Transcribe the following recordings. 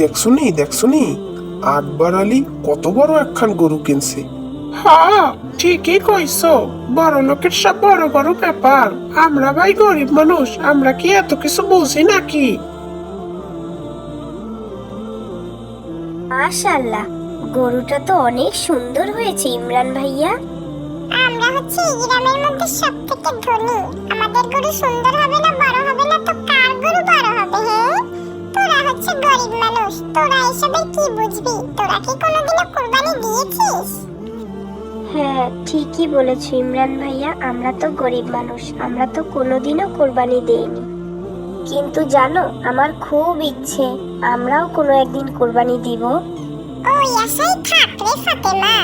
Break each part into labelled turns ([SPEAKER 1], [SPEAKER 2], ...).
[SPEAKER 1] দেখছনি আকবর আলী কত বড় একখান গরু কিনছে।
[SPEAKER 2] হ্যাঁ, ঠিকই কইছো। বড় লোকের সব বড় বড় ব্যাপার, আমরা ভাই গরিব মানুষ, আমরা কি এত কিছু বুঝি নাকি?
[SPEAKER 3] মাশাআল্লাহ, গরুটা তো অনেক সুন্দর হয়েছে ইমরান ভাইয়া।
[SPEAKER 4] আমরা হচ্ছে এই গ্রামের মধ্যে সবথেকে ধনী। আমাদের গরু সুন্দর হবে না বড় হবে না তো কার গরু বড় হবে? হ্যাঁ, তোরা হচ্ছে গরিব মানুষ, তোরা এসবে কি বুঝবি? তোরা কি কোনোদিনও কুরবানি দিয়েছিস?
[SPEAKER 3] হ্যাঁ, ঠিকই বলেছো ইমরান ভাইয়া, আমরা তো গরিব মানুষ, আমরা তো কোনোদিনও কোরবানি দেইনি। কিন্তু জানো, আমার খুব ইচ্ছে আমরাও কোনো একদিন কোরবানি দিব।
[SPEAKER 4] ওই আশাই থাক রে ফাতেমা।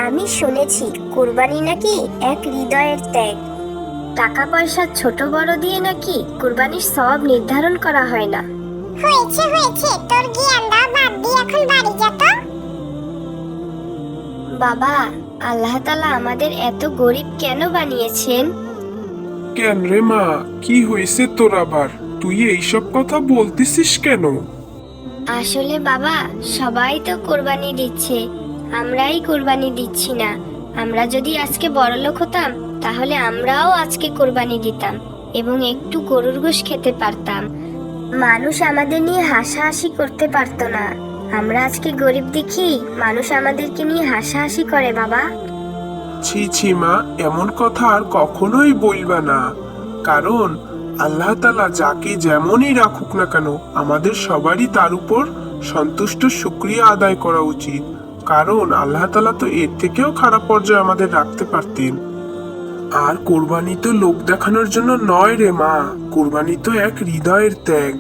[SPEAKER 3] আমি শুনেছি কোরবানি নাকি এক হৃদয়ের ত্যাগ। টাকা পয়সা ছোট বড় দিয়ে নাকি কোরবানির সওয়াব নির্ধারণ করা হয় না।
[SPEAKER 4] হয়েছে তোর জ্ঞান দাও বাদ দিয়ে এখন বাড়ি যা তো।
[SPEAKER 3] বাবা, আল্লাহ তাআলা আমাদের এত গরিব কেন বানিয়েছেন?
[SPEAKER 1] কেন রে মা, কি হয়েছে তোর আবার? তুই এইসব কথা বলতেছিস কেন?
[SPEAKER 3] আসলে বাবা, সবাই তো কোরবানি দিচ্ছে, আমরাই কোরবানি দিচ্ছি না। আমরা যদি আজকে বড়লোক হতাম তাহলে আমরাও আজকে কোরবানি দিতাম এবং একটু গরুর গোশ খেতে পারতাম। মানুষ আমাদের নিয়ে হাসাহাসি করতে পারতো না। আমরা আজকে গরিব দেখি মানুষ আমাদেরকে নিয়ে হাসাহাসি করে বাবা।
[SPEAKER 1] ছি মা, এমন কথা আর কখনোই বলবা না। কারণ আল্লাহ তাআলা যাকে যেমনই রাখুক না কেন, আমাদের সবারই তার উপর সন্তুষ্ট শুকরিয়া আদায় করা উচিত। কারণ আল্লাহ তাআলা তো এর থেকেও খারাপ পর্যায়ে আমাদের রাখতে পারতেন। আর কোরবানি তো লোক দেখানোর জন্য নয় রে মা, কোরবানি তো এক হৃদয়ের ত্যাগ।